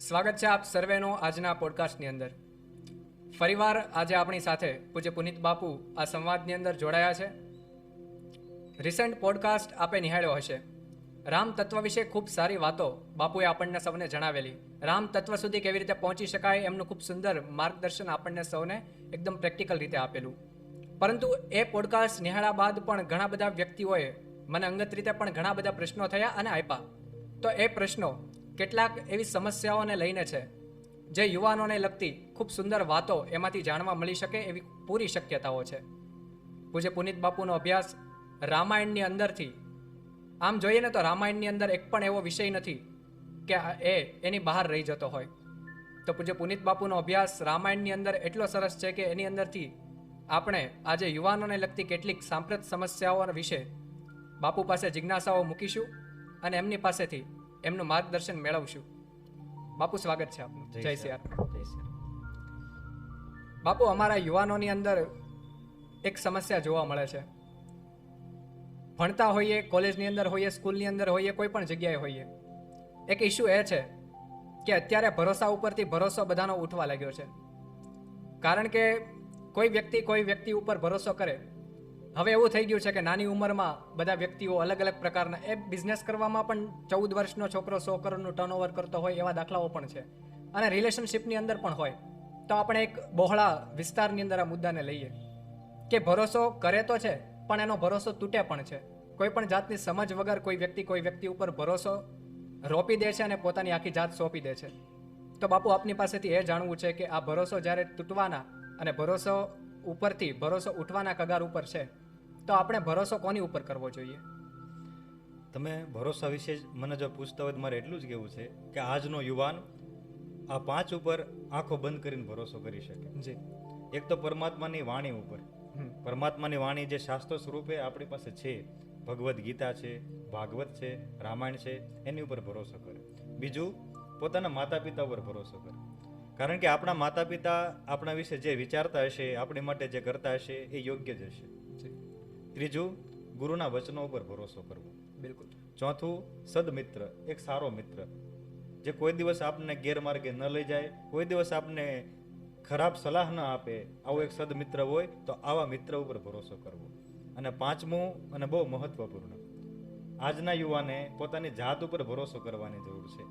સ્વાગત છે આપ સર્વેનો આજના પોડકાસ્ટની અંદર. ફરીવાર આજે આપણી સાથે પૂજ્ય પુનિત બાપુ આ સંવાદની અંદર જોડાયા છે. રિસન્ટ પોડકાસ્ટ આપે નિહાળ્યો હશે. રામ તત્વ વિશે ખૂબ સારી વાતો બાપુએ આપણને સૌને જણાવેલી. રામ તત્વ સુધી કેવી રીતે પહોંચી શકાય એમનું ખૂબ સુંદર માર્ગદર્શન આપણને સૌને એકદમ પ્રેક્ટિકલ રીતે આપેલું. પરંતુ એ પોડકાસ્ટ નિહાળ્યા બાદ પણ ઘણા બધા વ્યક્તિઓએ મને અંગત રીતે પણ ઘણા બધા પ્રશ્નો થયા અને આપ્યા. તો એ પ્રશ્નો કેટલાક એવી સમસ્યાઓને લઈને છે જે યુવાનોને લગતી ખૂબ સુંદર વાતો એમાંથી જાણવા મળી શકે એવી પૂરી શક્યતાઓ છે. પૂજ્ય પુનિત બાપુનો અભ્યાસ રામાયણની અંદરથી, આમ જોઈએ ને તો રામાયણની અંદર એક પણ એવો વિષય નથી કે એની બહાર રહી જતો હોય. તો પૂજ્ય પુનિત બાપુનો અભ્યાસ રામાયણની અંદર એટલો સરસ છે કે એની અંદરથી આપણે આજે યુવાનોને લગતી કેટલીક સાંપ્રત સમસ્યાઓ વિશે બાપુ પાસે જિજ્ઞાસાઓ મૂકીશું અને એમની પાસેથી એમનું માર્ગદર્શન મેળવશું. બાપુ, સ્વાગત છે આપનું. જય શ્રી રામ. બાપુ, અમારા યુવાનોની અંદર એક સમસ્યા જોવા મળે છે. ભણતા હોઈએ, કોલેજની અંદર હોઈએ, સ્કૂલની અંદર હોઈએ, કોઈ પણ જગ્યાએ હોઈએ, એક ઇસ્યુ એ છે કે અત્યારે ભરોસા ઉપરથી ભરોસો બધાનો ઉઠવા લાગ્યો છે. કારણ કે કોઈ વ્યક્તિ ઉપર ભરોસો કરે. હવે એવું થઈ ગયું છે કે નાની ઉંમરમાં બધા વ્યક્તિઓ અલગ અલગ પ્રકારના, એ બિઝનેસ કરવામાં પણ 14 વર્ષનો છોકરો 100 કરોડનું ટર્નઓવર કરતો હોય એવા દાખલાઓ પણ છે. અને રિલેશનશિપની અંદર પણ હોય. તો આપણે એક બહોળા વિસ્તારની અંદર આ મુદ્દાને લઈએ કે ભરોસો કરે તો છે પણ એનો ભરોસો તૂટે પણ છે. કોઈ પણ જાતની સમજ વગર કોઈ વ્યક્તિ ઉપર ભરોસો રોપી દે છે અને પોતાની આખી જાત સોંપી દે છે. તો બાપુ, આપની પાસેથી એ જાણવું છે કે આ ભરોસો જ્યારે તૂટવાના અને ભરોસો ઉપરથી ભરોસો ઉઠવાના કગાર ઉપર છે, તો આપણે ભરોસો કોની ઉપર કરવો જોઈએ? તમે ભરોસા વિશે મને જો પૂછતા હોય તો મારે એટલું જ કહેવું છે કે આજનો યુવાન આ 5 ઉપર આંખો બંધ કરીને ભરોસો કરી શકે. જી. એક તો પરમાત્માની વાણી ઉપર. પરમાત્માની વાણી જે શાસ્ત્રો સ્વરૂપે આપણી પાસે છે, ભગવદ્ ગીતા છે, ભાગવત છે, રામાયણ છે, એની ઉપર ભરોસો કરે. બીજું, પોતાના માતા પિતા ઉપર ભરોસો કરે. કારણ કે આપણા માતા પિતા આપણા વિશે જે વિચારતા હશે, આપણી માટે જે કરતા હશે એ યોગ્ય જ હશે. ત્રીજું, ગુરુના વચનો ઉપર ભરોસો કરવો. બિલકુલ. ચોથું, સદમિત્ર, એક સારો મિત્ર જે કોઈ દિવસ આપને ગેરમાર્ગે ન લઈ જાય, કોઈ દિવસ આપને ખરાબ સલાહ ન આપે, આવો એક સદમિત્ર હોય તો આવા મિત્ર ઉપર ભરોસો કરવો. અને પાંચમું અને બહુ મહત્વપૂર્ણ, આજના યુવાને પોતાની જાત ઉપર ભરોસો કરવાની જરૂર છે.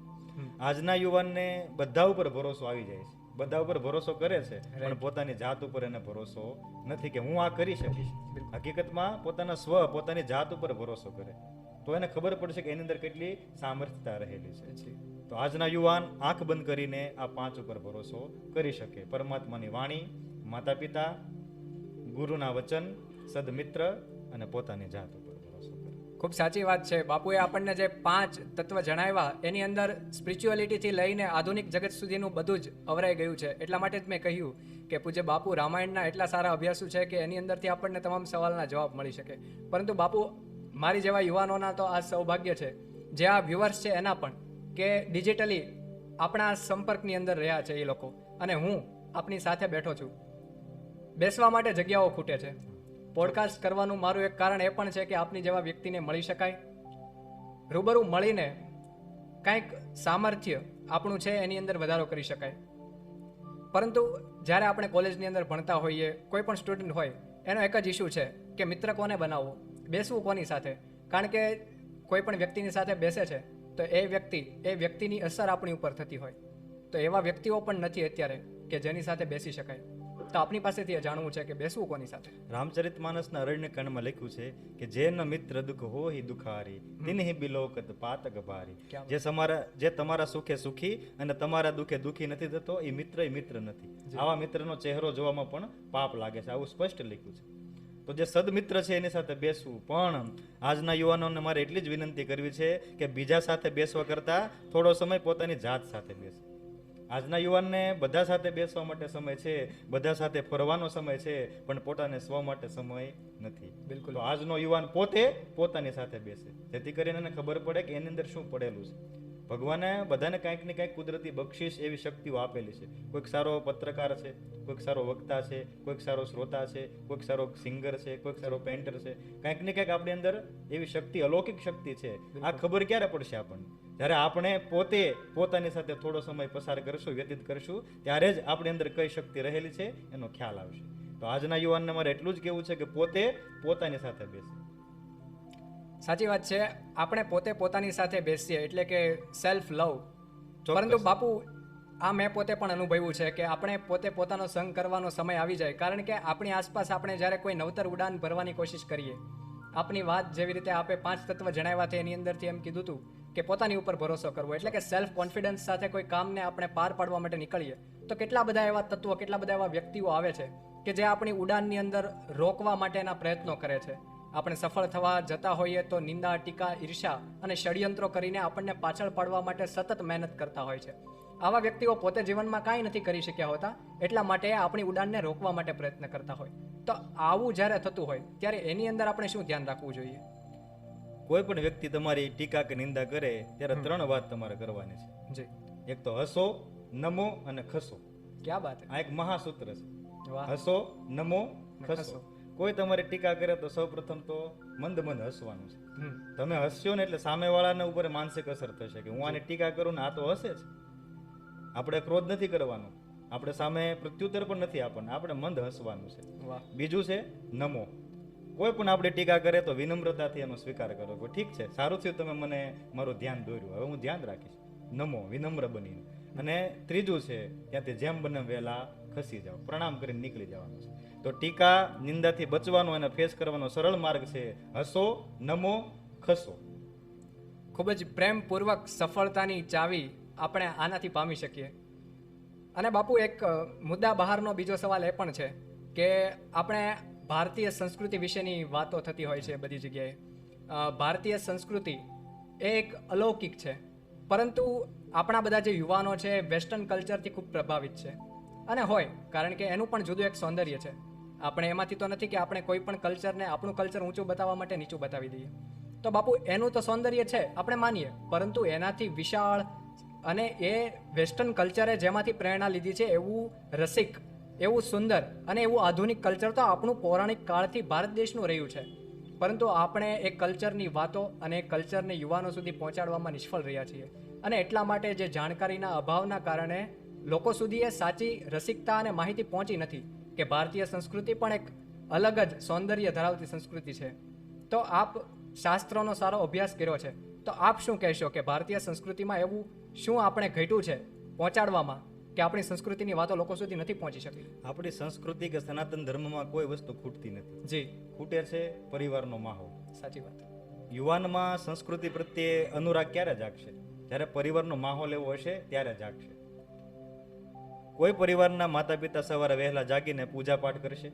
આજના યુવાનને બધા ઉપર ભરોસો આવી જાય છે, બધા ઉપર ભરોસો કરે છે, પણ પોતાની જાત ઉપર એને ભરોસો નથી કે હું આ કરી શકીશ. હકીકતમાં પોતાની જાત ઉપર ભરોસો કરે તો એને ખબર પડશે કે એની અંદર કેટલી સામર્થ્યતા રહેલી છે. તો આજના યુવાન આંખ બંધ કરીને આ 5 ઉપર ભરોસો કરી શકે. પરમાત્માની વાણી, માતા પિતા, ગુરુના વચન, સદમિત્ર અને પોતાની જાત ઉપર ભરોસો કરે. ખૂબ સાચી વાત છે. બાપુએ આપણને જે 5 તત્વ જણાવ્યા એની અંદર સ્પિરિચ્યુઅલિટીથી લઈને આધુનિક જગત સુધીનું બધું જ અવરાઈ ગયું છે. એટલા માટે જ મેં કહ્યું કે પૂજ્ય બાપુ રામાયણના એટલા સારા અભ્યાસુ છે કે એની અંદરથી આપણને તમામ સવાલના જવાબ મળી શકે. પરંતુ બાપુ, મારી જેવા યુવાનોના તો આ સૌભાગ્ય છે, જે આ વ્યુઅર્સ છે એના પણ, કે ડિજિટલી આપણા સંપર્કની અંદર રહ્યા છે એ લોકો, અને હું આપની સાથે બેઠો છું. બેસવા માટે જગ્યાઓ ખૂટે છે. પોડકાસ્ટ કરવાનું મારું એક કારણ એ પણ છે કે આપની જેવા વ્યક્તિને મળી શકાય, રૂબરૂ મળીને કાંઈક સામર્થ્ય આપણું છે એની અંદર વધારો કરી શકાય. પરંતુ જ્યારે આપણે કોલેજની અંદર ભણતા હોઈએ, કોઈ પણ સ્ટુડન્ટ હોય, એનો એક જ ઇસ્યુ છે કે મિત્ર કોને બનાવવો, બેસવું કોની સાથે. કારણ કે કોઈ પણ વ્યક્તિની સાથે બેસે છે તો એ વ્યક્તિની અસર આપણી ઉપર થતી હોય. તો એવા વ્યક્તિઓ પણ નથી અત્યારે કે જેની સાથે બેસી શકાય. તો આપની પાસેથી જાણવું છે કે બેસવું કોની સાથે? રામચરિત માનસના અરણ્યકાંડમાં લખ્યું છે કે જેન મિત્ર દુઃખ હોય દુખારી તિન્હિ બિલોકત પાતક ભારી. જે તમારા સુખે સુખી અને તમારા દુઃખે દુઃખી નથી થતો, એ મિત્ર નથી. આવા મિત્રનો ચહેરો જોવામાં પણ પાપ લાગે છે, આવું સ્પષ્ટ લખ્યું છે. તો જે સદમિત્ર છે એની સાથે બેસવું. પણ આજના યુવાનોને મારે એટલી જ વિનંતી કરવી છે કે બીજા સાથે બેસવા કરતા થોડો સમય પોતાની જાત સાથે બેસે. આજના યુવાનને બધા સાથે બેસવા માટે સમય છે, બધા સાથે ફરવાનો સમય છે, પણ પોતાને સ્વ માટે સમય નથી. બિલકુલ. તો આજનો યુવાન પોતાની સાથે બેસે, જેથી કરીને એને ખબર પડે કે એની અંદર શું પડેલું છે. ભગવાને બધાને કંઈક ને કંઈક કુદરતી બક્ષિસ એવી શક્તિઓ આપેલી છે. કોઈક સારો પત્રકાર છે, કોઈક સારો વક્તા છે, કોઈક સારો શ્રોતા છે, કોઈક સારો સિંગર છે, કોઈક સારો પેન્ટર છે. કંઈક ને કંઈક આપણી અંદર એવી શક્તિ, અલૌકિક શક્તિ છે. આ ખબર ક્યારે પડશે આપણને? જ્યારે આપણે પોતે પોતાની સાથે થોડો સમય પસાર કરશું, વ્યતીત કરશું, ત્યારે જ આપણી અંદર કઈ શક્તિ રહેલી છે એનો ખ્યાલ આવશે. તો આજના યુવાનને મારે એટલું જ કહેવું છે કે પોતે પોતાની સાથે બેસે. સાચી વાત છે. આપણે પોતે પોતાની સાથે બેસીએ એટલે કે સેલ્ફ લવ. ચોક્કસ. પરંતુ બાપુ આ મેં પોતે પણ અનુભવ્યું છે કે આપણે પોતે પોતાનો સંગ કરવાનો સમય આવી જાય, કારણ કે આપણી આસપાસ આપણે જ્યારે કોઈ નવતર ઉડાન ભરવાની કોશિશ કરીએ, આપની વાત જેવી રીતે આપે 5 તત્વ જણાવ્યા છે એની અંદરથી એમ કીધું હતું કે પોતાની ઉપર ભરોસો કરવો, એટલે કે સેલ્ફ કોન્ફિડન્સ સાથે કોઈ કામને આપણે પાર પાડવા માટે નીકળીએ તો કેટલા બધા એવા તત્વો, કેટલા બધા એવા વ્યક્તિઓ આવે છે કે જે આપણી ઉડાનની અંદર રોકવા માટેના પ્રયત્નો કરે છે. આપણે સફળ થવા જતા હોઈએ તો નિંદા, ટીકા, ઈર્ષા અને ષડયંત્રો કરીને આપણને પાછળ પાડવા માટે સતત મહેનત કરતા હોય છે. આવા વ્યક્તિઓ પોતે જીવનમાં કાંઈ નથી કરી શક્યા હોતા, એટલા માટે આપણી ઉડાનને રોકવા માટે પ્રયત્ન કરતા હોય. તો આવું જ્યારે થતું હોય ત્યારે એની અંદર આપણે શું ધ્યાન રાખવું જોઈએ? કોઈ પણ વ્યક્તિ તમારી ટીકા કે નિંદા કરે ત્યારે 3 વાત તમારે કરવાની છે. જી. એક તો હસો, નમો અને ખસો. ક્યાં વાત છે. આ એક મહાસૂત્ર છે. વાહ. હસો, નમો, ખસો. ખસો. કોઈ તમારી ટીકા કરે તો સૌપ્રથમ તો મંદ મંદ હસવાનું છે. તમે હસ્યો ને એટલે સામેવાળાના ઉપર માનસિક અસર થશે કે હું આની ટીકા કરું ને આ તો હસે જ. આપણે ક્રોધ નથી કરવાનો, આપણે સામે પ્રત્યુત્તર પણ નથી આપવાનું, આપણે મંદ હસવાનું છે. વાહ. બીજું છે નમો. કોઈ પણ આપણે ટીકા કરે તો વિનમ્રતાથી એનો સ્વીકાર કરો કે ઠીક છે, સારું થયું તમે મને મારું ધ્યાન દોર્યું, હવે હું ધ્યાન રાખીશ. નમો, વિનમ્ર બનીને. અને ત્રીજું છે ત્યાંથી જેમ બને વહેલા ખસી જાઓ, પ્રણામ કરીને નીકળી જવાનું છે. તો ટીકા નિંદાથી બચવાનો અને ફેસ કરવાનો સરળ માર્ગ છે હસો, નમો, ખસો. ખૂબ જ પ્રેમપૂર્વક સફળતાની ચાવી આપણે આનાથી પામી શકીએ. અને બાપુ એક મુદ્દા બહારનો બીજો સવાલ એ પણ છે કે આપણે ભારતીય સંસ્કૃતિ વિશેની વાતો થતી હોય છે બધી જગ્યાએ. ભારતીય સંસ્કૃતિ એ એક અલૌકિક છે, પરંતુ આપણા બધા જે યુવાનો છે વેસ્ટર્ન કલ્ચરથી ખૂબ પ્રભાવિત છે. અને હોય, કારણ કે એનું પણ જુદું એક સૌંદર્ય છે. આપણે એમાંથી તો નથી કે આપણે કોઈ પણ કલ્ચરને આપણું કલ્ચર ઊંચું બતાવવા માટે નીચું બતાવી દઈએ. તો બાપુ એનું તો સૌંદર્ય છે, આપણે માનીએ, પરંતુ એનાથી વિશાળ અને એ વેસ્ટર્ન કલ્ચરે જેમાંથી પ્રેરણા લીધી છે એવું રસિક, એવું સુંદર અને એવું આધુનિક કલ્ચર તો આપણું પૌરાણિક કાળથી ભારત દેશનું રહ્યું છે. પરંતુ આપણે એ કલ્ચરની વાતો અને એ કલ્ચરને યુવાનો સુધી પહોંચાડવામાં નિષ્ફળ રહ્યા છીએ. અને એટલા માટે જે જાણકારીના અભાવના કારણે લોકો સુધી એ સાચી રસિકતા અને માહિતી પહોંચી નથી કે ભારતીય સંસ્કૃતિ પણ એક અલગ જ સૌંદર્ય ધરાવતી સંસ્કૃતિ છે. તો આપ શાસ્ત્રોનો સારો અભ્યાસ કર્યો છે, તો આપ શું કહેશો કે ભારતીય સંસ્કૃતિમાં એવું શું આપણે ઘટ્યું છે પહોંચાડવામાં કે આપણી સંસ્કૃતિની વાતો લોકો સુધી નથી પહોંચી શકી? આપણી સંસ્કૃતિ કે સનાતન ધર્મમાં કોઈ વસ્તુ ખૂટતી નથી. જી. ખૂટે છે પરિવારનો માહોલ. સાચી વાત. યુવાનમાં સંસ્કૃતિ પ્રત્યે અનુરાગ ક્યારે જાગશે? જ્યારે પરિવારનો માહોલ એવો હશે ત્યારે જાગશે. કોઈ પરિવારના માતા પિતા સવારે વહેલા જાગીને પૂજા પાઠ કરશે,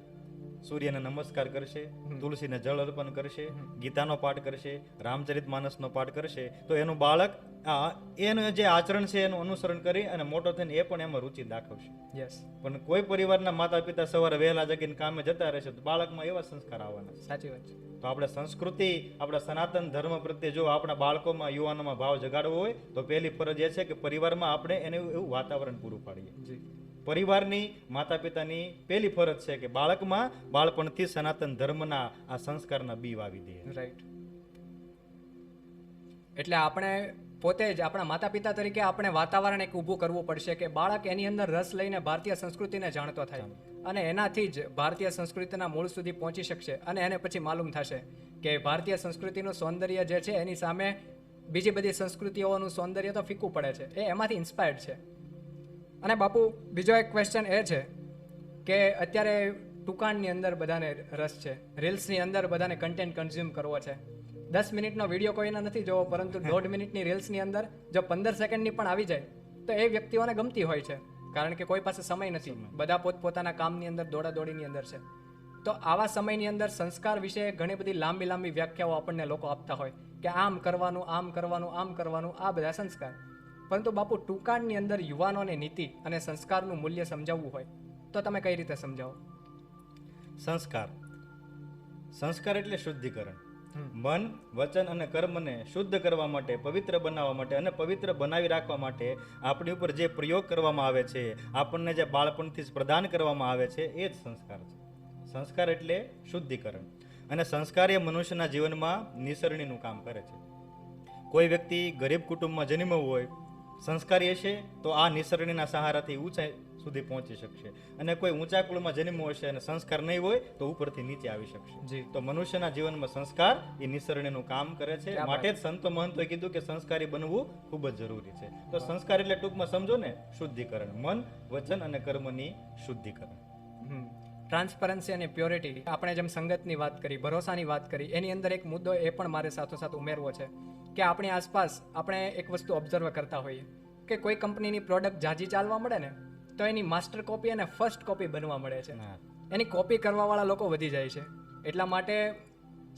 સૂર્યને નમસ્કાર કરશે, તુલસીને જળ અર્પણ કરશે, ગીતાનો પાઠ કરશે, રામચરિત માનસનો પાઠ કરશે, તો એનું બાળક એનું જે આચરણ છે એનું અનુસરણ કરી અને મોટો થઈને એ પણ એમાં રુચિ દાખવશે. યસ. પણ કોઈ પરિવારના માતા પિતા સવારે વહેલા જાગીને કામે જતા રહેશે તો બાળકમાં એવા સંસ્કાર આવવાના છે. સાચી વાત છે. તો આપણે સંસ્કૃતિ, આપણા સનાતન ધર્મ પ્રત્યે જો આપણા બાળકોમાં, યુવાનોમાં ભાવ જગાડવો હોય તો પહેલી ફરજ એ છે કે પરિવારમાં આપણે એને એવું વાતાવરણ પૂરું પાડીએ. જી. પરિવારની, માતા પિતાની પહેલી ફરજ છે કે બાળકમાં બાળપણથી સનાતન ધર્મના આ સંસ્કારના બી વાવી દે. રાઈટ. એટલે આપણે પોતે જ આપણા માતા પિતા તરીકે આપણે વાતાવરણ એક ઊભું કરવું પડશે કે બાળક એની અંદર રસ લઈને ભારતીય સંસ્કૃતિને જાણતો થાય અને એનાથી જ ભારતીય સંસ્કૃતિના મૂળ સુધી પહોંચી શકશે. અને એને પછી માલુમ થશે કે ભારતીય સંસ્કૃતિનું સૌંદર્ય જે છે એની સામે બીજી બધી સંસ્કૃતિઓનું સૌંદર્ય તો ફીકું પડે છે, એ એમાંથી ઇન્સ્પાયર્ડ છે. અને બાપુ બીજો એક ક્વેશ્ચન એ છે કે અત્યારે ટૂંકાણની અંદર બધાને રસ છે, રીલ્સની અંદર બધાને કન્ટેન્ટ કન્ઝ્યુમ કરવો છે. 10 મિનિટનો વિડીયો કોઈને નથી જોવો, પરંતુ 1.5 મિનિટની રીલ્સની અંદર જો 15 સેકન્ડની પણ આવી જાય તો એ વ્યક્તિઓને ગમતી હોય છે, કારણ કે કોઈ પાસે સમય નથી, બધા પોતપોતાના કામની અંદર દોડાદોડીની અંદર છે. તો આવા સમયની અંદર સંસ્કાર વિશે ઘણી બધી લાંબી લાંબી વ્યાખ્યાઓ આપણને લોકો આપતા હોય કે આમ કરવાનું, આમ કરવાનું, આમ કરવાનું, આ બધા સંસ્કાર. પરંતુ બાપુ ટૂંકાણની અંદર યુવાનોને નીતિ અને સંસ્કારનું મૂલ્ય સમજાવવું હોય તો તમે કઈ રીતે સમજાવો? સંસ્કાર એટલે શુદ્ધિકરણ. મન, વચન અને કર્મને શુદ્ધ કરવા માટે, પવિત્ર બનાવવા માટે અને પવિત્ર બનાવી રાખવા માટે આપણી ઉપર જે પ્રયોગ કરવામાં આવે છે, આપણને જે બાળપણથી જ પ્રદાન કરવામાં આવે છે, એ જ સંસ્કાર છે. સંસ્કાર એટલે શુદ્ધિકરણ. અને સંસ્કાર એ મનુષ્યના જીવનમાં નિસરણીનું કામ કરે છે. કોઈ વ્યક્તિ ગરીબ કુટુંબમાં જન્મ્યો હોય, સંસ્કારી હશે તો આ નિસરણીના સહારાથી ઊંચાઈ સુધી પહોંચી શકશે, અને કોઈ ઊંચા કુળમાં જન્મ્યો હશે અને સંસ્કાર નહીં હોય તો ઉપરથી નીચે આવી શકશે. જી. તો મનુષ્યના જીવનમાં સંસ્કાર એ નિસરણીનું કામ કરે છે. ક્યાં માટે જ સંતો મહંતોએ કીધું કે સંસ્કારી બનવું ખૂબ જ જરૂરી છે. તો સંસ્કાર એટલે ટૂંકમાં સમજો ને શુદ્ધિકરણ, મન, વચન અને કર્મની શુદ્ધિકરણ. ટ્રાન્સપરન્સી અને પ્યોરિટી, આપણે જેમ સંગતની વાત કરી, ભરોસાની વાત કરી, એની અંદર એક મુદ્દો એ પણ મારે સાથોસાથ ઉમેરવો છે કે આપણી આસપાસ આપણે એક વસ્તુ ઓબ્ઝર્વ કરતા હોઈએ કે કોઈ કંપનીની પ્રોડક્ટ જાજી ચાલવા મળે ને તો એની માસ્ટર કોપી અને ફર્સ્ટ કોપી બનવા મળે છે. હા. એની કોપી કરવાવાળા લોકો વધી જાય છે. એટલા માટે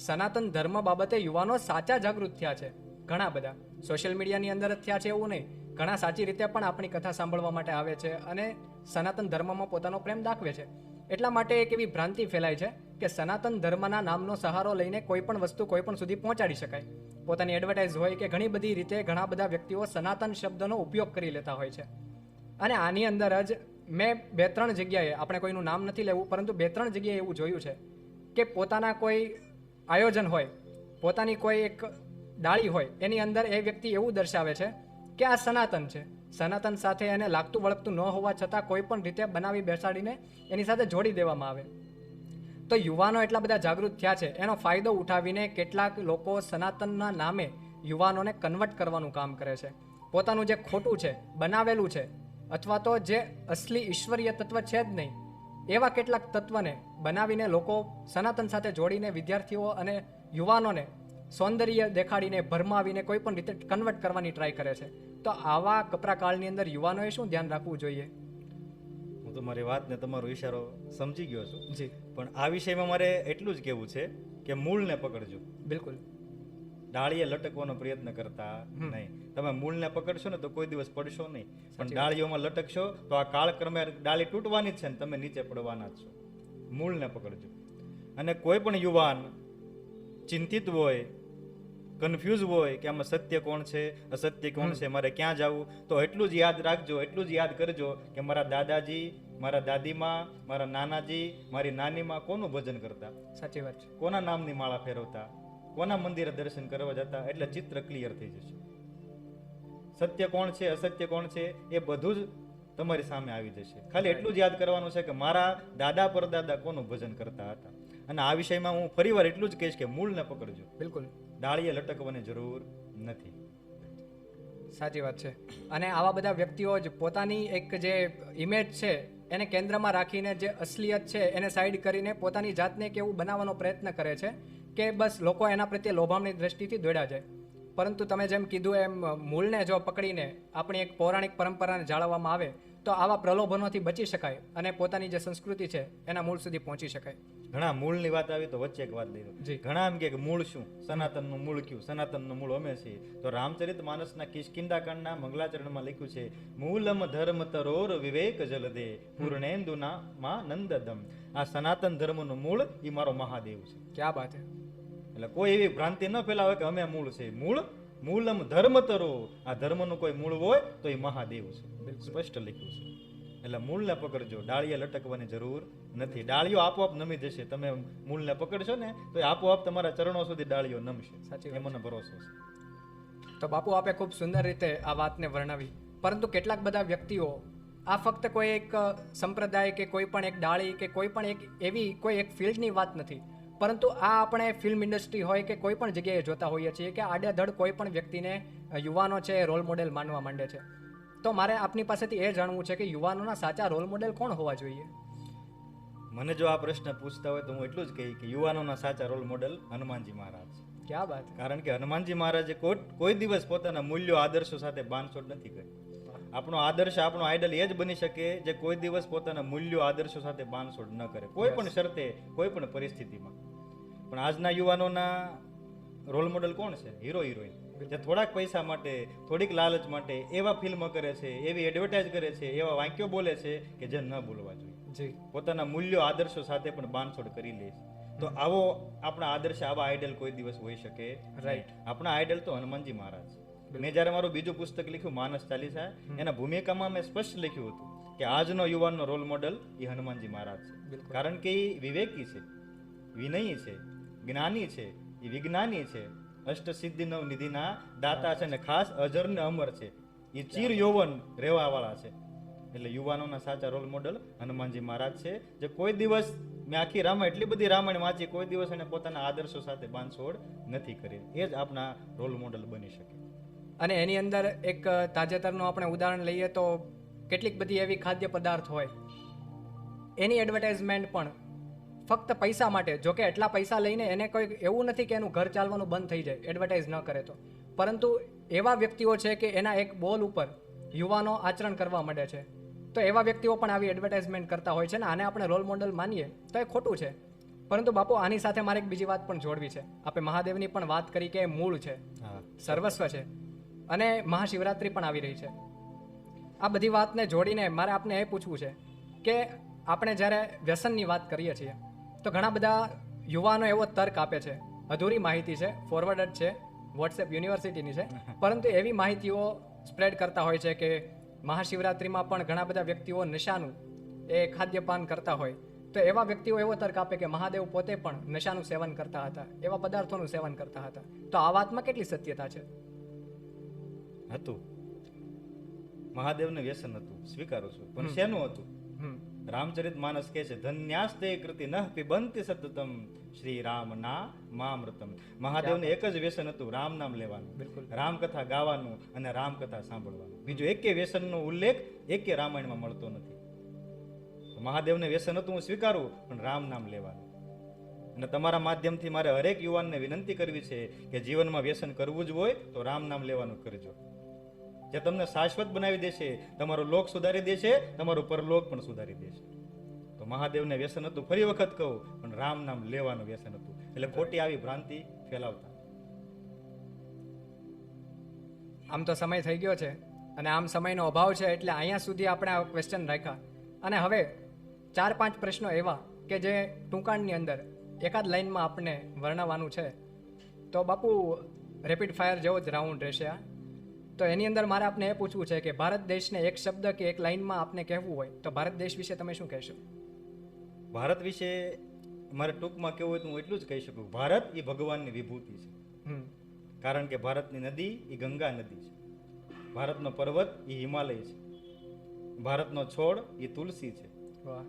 સનાતન ધર્મ બાબતે યુવાનો સાચા જાગૃત થયા છે, ઘણા બધા. સોશિયલ મીડિયાની અંદર જ થયા છે એવું નહીં, ઘણા સાચી રીતે પણ આપણી કથા સાંભળવા માટે આવે છે અને સનાતન ધર્મમાં પોતાનો પ્રેમ દાખવે છે. એટલા માટે એક એવી ભ્રાંતિ ફેલાય છે કે સનાતન ધર્મના નામનો સહારો લઈને કોઈ પણ વસ્તુ કોઈ પણ સુધી પહોંચાડી શકાય. પોતાની એડવર્ટાઇઝ હોય કે ઘણી બધી રીતે ઘણા બધા વ્યક્તિઓ સનાતન શબ્દનો ઉપયોગ કરી લેતા હોય છે. અને આની અંદર જ મેં 2-3 જગ્યાએ, આપણે કોઈનું નામ નથી લેવું, પરંતુ 2-3 જગ્યાએ એવું જોયું છે કે પોતાના કોઈ આયોજન હોય, પોતાની કોઈ એક ડાળી હોય, એની અંદર એ વ્યક્તિ એવું દર્શાવે છે કે આ સનાતન છે. સનાતન સાથે એને લાગતું વળગતું ન હોવા છતાં કોઈ પણ રીતે બનાવી બેસાડીને એની સાથે જોડી દેવામાં આવે. તો યુવાનો એટલા બધા જાગૃત થયા છે, એનો ફાયદો ઉઠાવીને કેટલાક લોકો સનાતનના નામે યુવાનોને કન્વર્ટ કરવાનું કામ કરે છે. પોતાનું જે ખોટું છે, બનાવેલું છે, અથવા તો જે અસલી ઈશ્વરીય તત્વ છે જ નહીં, એવા કેટલાક તત્વને બનાવીને લોકો સનાતન સાથે જોડીને વિદ્યાર્થીઓ અને યુવાનોને સૌંદર્ય દેખાડીને ભરમાવીને કોઈ પણ રીતે કન્વર્ટ કરવાની ટ્રાય કરે છે. તો આવા કપરા કાળની અંદર યુવાનોએ શું ધ્યાન રાખવું જોઈએ? હું તમારી વાત ને તમારો ઈશારો સમજી ગયો છું. જી, પણ આ વિષયમાં મારે એટલું જ કહેવું છે કે મૂળને પકડજો, બિલકુલ. ડાળીએ લટકવાનો પ્રયત્ન કરતા નહીં. તમે મૂળને પકડશો ને તો કોઈ દિવસ પડશો નહીં, પણ ડાળીઓમાં લટકશો તો આ કાળક્રમે ડાળી તૂટવાની જ છે ને તમે નીચે પડવાના જ છો. મૂળને પકડજો. અને કોઈ પણ યુવાન ચિંતિત હોય, કન્ફ્યુઝ હોય કે આમાં સત્ય કોણ છે, અસત્ય કોણ છે, મારે ક્યાં જવું, તો એટલું જ યાદ રાખજો, એટલું જ યાદ કરજો કે મારા દાદાજી, મારા દાદીમાં, મારા નાનાજી, મારી નાનીમાં કોનું ભજન કરતા, સાચી વાત છે. કોના નામની માળા ફેરવતા, કોના મંદિરે દર્શન કરવા જતા, એટલે ચિત્ર ક્લિયર થઈ જશે. સત્ય કોણ છે, અસત્ય કોણ છે, એ બધું જ તમારી સામે આવી જશે. ખાલી એટલું જ યાદ કરવાનું છે કે મારા દાદા પરદાદા કોનું ભજન કરતા હતા. અને આ વિષયમાં હું ફરીવાર એટલું જ કહીશ કે મૂળને પકડજો, બિલકુલ. ડાળીએ લટકવાની જરૂર નથી. સાચી વાત છે. અને આવા બધા વ્યક્તિઓ જ પોતાની એક જે ઇમેજ છે એને કેન્દ્રમાં રાખીને જે અસલિયત છે એને સાઈડ કરીને પોતાની જાતને એક એવું બનાવવાનો પ્રયત્ન કરે છે કે બસ લોકો એના પ્રત્યે લોભામણી દ્રષ્ટિથી દોડ્યા જાય. પરંતુ તમે જેમ કીધું એમ મૂળને જો પકડીને આપણી એક પૌરાણિક પરંપરાને જાળવવામાં આવે તો આવા પ્રલોભનોથી બચી શકાય અને પોતાની જે સંસ્કૃતિ છે એના મૂળ સુધી પહોંચી શકાય. ઘણા મૂળની વાત આવી તો વચ્ચે એક વાત લઈ લો. જી. ઘણા એમ કે મૂળ શું, સનાતનનું મૂળ કયું, સનાતનનું મૂળ અમે છીએ. તો રામચરિત માનસના કિષ્કિંધાકાંડના મંગલાચરણમાં લખ્યું છે, મૂલમ ધર્મ તરોર વિવેક જલદે પૂર્ણેન્દુના માં નંદદમ. આ સનાતન ધર્મનું મૂળ એ મારો મહાદેવ છે. ક્યાં વાત છે. એટલે કોઈ એવી ભ્રાંતિ ન ફેલાવે કે અમે મૂળ છે. મૂલમ ધર્મ તરો, આ ધર્મનું કોઈ મૂળ હોય તો એ મહાદેવ છે, સ્પષ્ટ લખ્યું છે. એટલે મૂળને પકડજો, ડાળીએ લટકવાની જરૂર નથી. ડાળીઓ આપોઆપ નમી જશે. તમે મૂળને પકડશો ને તો એ આપોઆપ તમારા ચરણો સુધી ડાળીઓ નમશે. સાચી એ મને ભરોસો છે. તો બાપુ આપે ખૂબ સુંદર રીતે આ વાતને વર્ણવી. પરંતુ કેટલાક બધા વ્યક્તિઓ આ ફક્ત કોઈ એક સંપ્રદાય કે કોઈ પણ એક ડાળી કે કોઈ પણ એક એવી કોઈ એક ફિલ્ડની વાત નથી, પરંતુ આ આપણે ફિલ્મ ઇન્ડસ્ટ્રી હોય કે કોઈ પણ જગ્યાએ જોતા હોઈએ છીએ કે આડેધડ કોઈ પણ વ્યક્તિને યુવાનો છે એ રોલ મોડેલ માનવા માંડે છે. તો મારે આપની પાસેથી એ જાણવું છે કે યુવાનોના સાચા રોલ મોડેલ કોણ હોવા જોઈએ? મને જો આ પ્રશ્ન પૂછતા હોય તો હું એટલું જ કહીશ કે યુવાનોના સાચા રોલ મોડેલ હનુમાનજી મહારાજ છે. ક્યાં વાત. કારણ કે હનુમાનજી મહારાજે કોઈ દિવસ પોતાના મૂલ્યો આદર્શો સાથે બાંધછોડ નથી કરી. આપણો આદર્શ, આપણો આઈડલ એ જ બની શકે જે કોઈ દિવસ પોતાના મૂલ્યો આદર્શો સાથે બાંધછોડ ન કરે, કોઈ પણ શરતે, કોઈ પણ પરિસ્થિતિમાં. પણ આજના યુવાનોના રોલ મોડેલ કોણ છે? હીરો હિરોઈન, જે થોડાક પૈસા માટે, થોડીક લાલચ માટે એવા ફિલ્મ કરે છે, એવી એડવર્ટાઇઝ કરે છે, એવા વાક્યો બોલે છે કે જે ન બોલવા જોઈએ. જી. પોતાના મૂલ્યો આદર્શો સાથે પણ બાંધછોડ કરી લે છે. તો આવો આપણા આદર્શ, આવા આઈડલ કોઈ દિવસ હોઈ શકે. રાઈટ. આપણા આઈડલ તો હનુમાનજી મહારાજ. મેં જ્યારે મારું બીજું પુસ્તક લખ્યું માનસ ચાલીસા, એના ભૂમિકામાં મેં સ્પષ્ટ લખ્યું હતું કે આજનો યુવાનનો રોલ મોડલ એ હનુમાનજી મહારાજ છે. કારણ કે એ વિવેકી છે, વિનયી છે, જ્ઞાની છે, એ વિજ્ઞાની છે, અષ્ટ સિદ્ધિ નવ નિધિના દાતા છે ને ખાસ અજર ને અમર છે. એ ચિર યૌવન રહેવા વાળા છે. એટલે યુવાનોના સાચા રોલ મોડલ હનુમાનજી મહારાજ છે, જે કોઈ દિવસ મેં આખી રામાયણ એટલી બધી રામાયણ વાંચી, કોઈ દિવસ એને પોતાના આદર્શો સાથે બાંધછોડ નથી કરી. એ જ આપણા રોલ મોડલ બની શકે. અને એની અંદર એક તાજેતરનું આપણે ઉદાહરણ લઈએ તો કેટલીક બધી એવી ખાદ્ય પદાર્થ હોય એની એડવર્ટાઇઝમેન્ટ પણ ફક્ત પૈસા માટે, જો કે એટલા પૈસા લઈને એને કોઈ એવું નથી કે એનું ઘર ચાલવાનું બંધ થઈ જાય એડવર્ટાઇઝ ન કરે તો, પરંતુ એવા વ્યક્તિઓ છે કે એના એક બોલ ઉપર યુવાનો આચરણ કરવા માંડે છે, તો એવા વ્યક્તિઓ પણ આવી એડવર્ટાઇઝમેન્ટ કરતા હોય છે ને આને આપણે રોલ મોડલ માનીએ તો એ ખોટું છે. પરંતુ બાપુ આની સાથે મારે એક બીજી વાત પણ જોડવી છે. આપણે મહાદેવની પણ વાત કરી કે એ મૂળ છે, સર્વસ્વ છે, અને મહાશિવરાત્રિ પણ આવી રહી છે. આ બધી વાતને જોડીને મારે આપને એ પૂછવું છે કે આપણે જ્યારે વ્યસનની વાત કરીએ છીએ તો ઘણા બધા યુવાનો એવો તર્ક આપે છે, અધૂરી માહિતી છે, ફોરવર્ડડ છે, વોટ્સએપ યુનિવર્સિટીની છે, પરંતુ એવી માહિતીઓ સ્પ્રેડ કરતા હોય છે કે મહાશિવરાત્રિમાં પણ ઘણા બધા વ્યક્તિઓ નશાનું એ ખાદ્યપાન કરતા હોય, તો એવા વ્યક્તિઓ એવો તર્ક આપે કે મહાદેવ પોતે પણ નશાનું સેવન કરતા હતા, એવા પદાર્થોનું સેવન કરતા હતા. તો આ વાતમાં કેટલી સત્યતા છે? હતું, મહાદેવને વ્યસન હતું, સ્વીકારું છું, પણ શેનું હતું? રામચરિત માનસ કહે છે, ધન્યાસ્તે કૃતિ નઃ પિબંતિ સતતમ શ્રી રામ ના મામૃતમ. મહાદેવને એક જ વ્યસન હતું, રામ નામ લેવાનું, રામ કથા ગાવાનું અને રામ કથા સાંભળવાનું. બીજું એકે વ્યસનનો ઉલ્લેખ એકે રામાયણમાં મળતો નથી. મહાદેવને વ્યસન હતું, હું સ્વીકારું, પણ રામ નામ લેવાનું. અને તમારા માધ્યમથી મારે હરેક યુવાનને વિનંતી કરવી છે કે જીવનમાં વ્યસન કરવું જ હોય તો રામ નામ લેવાનું કરજો, જે તમને શાશ્વત બનાવી દેશે, તમારો લોક સુધારી દેશે, તમારું પરલોક પણ સુધારી દેશે. તો મહાદેવને વ્યસન હતું, ફરી વખત કહું, પણ રામ નામ લેવાનું વ્યસન હતું. એટલે ખોટી આવી ભ્રાંતિ ફેલાવતા. આમ તો સમય થઈ ગયો છે અને આમ સમયનો અભાવ છે, એટલે અહીંયા સુધી આપણે આ ક્વેશ્ચન રાખ્યા. અને હવે 4-5 પ્રશ્નો એવા કે જે ટૂંકાણની અંદર એકાદ લાઈનમાં આપણે વર્ણવવાનું છે. તો બાપુ રેપિડ ફાયર જેવો જ રાઉન્ડ રહેશે આ. તો એની અંદર મારે આપને એ પૂછવું છે કે ભારત દેશને એક શબ્દ કે એક લાઈનમાં આપને કહેવું હોય તો ભારત દેશ વિશે તમે શું કહેશો? ભારત વિશે મારે ટૂંકમાં કહેવું હોય તો હું એટલું જ કહી શકું, ભારત એ ભગવાનની વિભૂતિ છે. કારણ કે ભારતની નદી એ ગંગા નદી છે, ભારતનો પર્વત એ હિમાલય છે, ભારતનો છોડ એ તુલસી છે,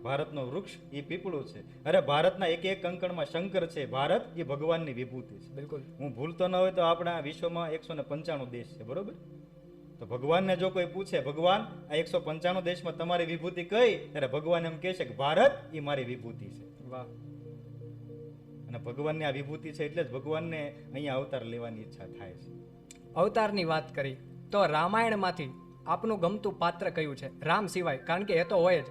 ભારતનો વૃક્ષ એ પીપળું છે. અરે ભારતના એક એક કંકણમાં શંકર છે. ભારત એ ભગવાનની વિભૂતિ છે. બિલકુલ. હું ભૂલતો ન હોય તો આપણા વિશ્વમાં 195 દેશ છે, બરોબર? તો ભગવાનને જો કોઈ પૂછે, ભગવાન આ 195 દેશમાં તમારી વિભૂતિ કઈ, ત્યારે ભગવાન એમ કહે છે કે ભારત એ મારી વિભૂતિ છે. વાહ. અને ભગવાનની આ વિભૂતિ છે એટલે જ ભગવાનને અહીંયા અવતાર લેવાની ઈચ્છા થાય છે. અવતારની વાત કરી તો રામાયણમાંથી આપનું ગમતું પાત્ર કયું છે રામ સિવાય? કારણ કે એ તો હોય જ,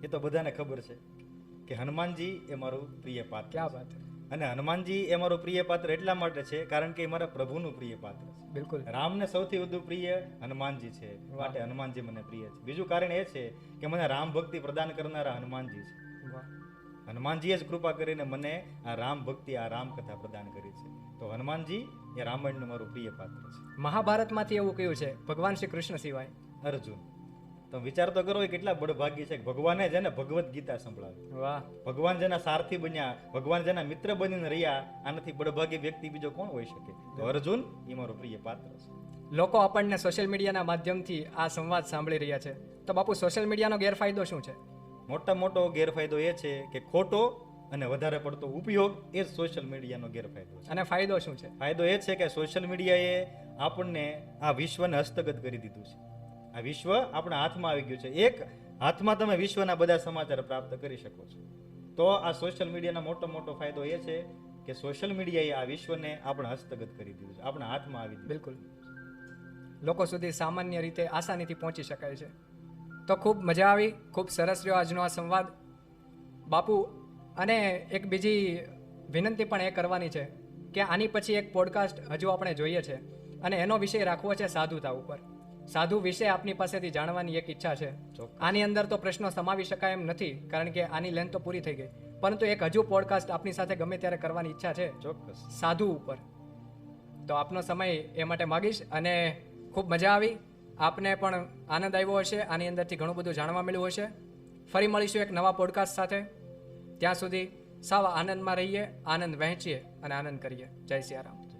એ તો બધાને ખબર છે કે હનુમાનજી એ મારું પ્રિય પાત્ર. ક્યાં વાત. અને હનુમાનજી એ મારું પ્રિય પાત્ર એટલા માટે છે કારણ કે એ મારા પ્રભુનું પ્રિય પાત્ર છે. બિલકુલ. રામને સૌથી વધુ પ્રિય હનુમાનજી છે, માટે હનુમાનજી મને પ્રિય છે. બીજું કારણ એ છે કે મને રામ ભક્તિ પ્રદાન કરનારા હનુમાનજી છે. હનુમાનજીએ જ કૃપા કરીને મને આ રામ ભક્તિ, આ રામ કથા પ્રદાન કરી છે. તો હનુમાનજી એ રામાયણનું મારું પ્રિય પાત્ર છે. મહાભારતમાંથી એવું કયું છે ભગવાન શ્રી કૃષ્ણ સિવાય? અર્જુન. તમે વિચાર તો કરો, એ કેટલા બળભાગી છે કે ભગવાને જેને ભગવદ્ ગીતા સંભળાવી. વાહ. ભગવાન જેના સારથી બન્યા, ભગવાન જેના મિત્ર બનીને રહ્યા, આનાથી બળભાગી વ્યક્તિ બીજો કોણ હોઈ શકે? તો અર્જુન એ મારું પ્રિય પાત્ર છે. લોકો આપણને સોશિયલ મીડિયાના માધ્યમથી આ સંવાદ સાંભળી રહ્યા છે, તો બાપુ સોશિયલ મીડિયાનો ગેરફાયદો શું છે? મોટા મોટો ગેરફાયદો એ છે કે ખોટો અને વધારે પડતો ઉપયોગ એ જ સોશિયલ મીડિયાનો ગેરફાયદો છે. અને ફાયદો શું છે? ફાયદો એ છે કે સોશિયલ મીડિયાએ આપણને આ વિશ્વને હસ્તગત કરી દીધું છે. આ વિશ્વ આપણા હાથમાં આવી ગયું છે. એક હાથમાં તમે વિશ્વના બધા સમાચાર પ્રાપ્ત કરી શકો છો. તો આ સોશિયલ મીડિયાનો મોટો ફાયદો એ છે કે સોશિયલ મીડિયાએ આ વિશ્વને આપણા હસ્તગત કરી દીધું છે, આપણા હાથમાં આવી દીધું. બિલકુલ. લોકો સુધી સામાન્ય રીતે આસાનીથી પહોંચી શકાય છે. તો ખૂબ મજા આવી, ખૂબ સરસ રહ્યો આજનો આ સંવાદ બાપુ. અને એક બીજી વિનંતી પણ એ કરવાની છે કે આની પછી એક પોડકાસ્ટ હજુ આપણે જોઈએ છે અને એનો વિષય રાખવો છે સાધુતા ઉપર. સાધુ વિશે આપની પાસેથી જાણવાની એક ઈચ્છા છે. આની અંદર તો પ્રશ્નો સમાવી શકાય એમ નથી કારણ કે આની લેન્થ તો પૂરી થઈ ગઈ, પરંતુ એક હજુ પોડકાસ્ટ આપની સાથે ગમે ત્યારે કરવાની ઈચ્છા છે ચોક્કસ સાધુ ઉપર. તો આપનો સમય એ માટે માગીશ. અને ખૂબ મજા આવી, આપને પણ આનંદ આવ્યો હશે, આની અંદરથી ઘણું બધું જાણવા મળ્યું હશે. ફરી મળીશું એક નવા પોડકાસ્ટ સાથે. ત્યાં સુધી સાવ આનંદમાં રહીએ, આનંદ વહેંચીએ અને આનંદ કરીએ. જય સિયારામ.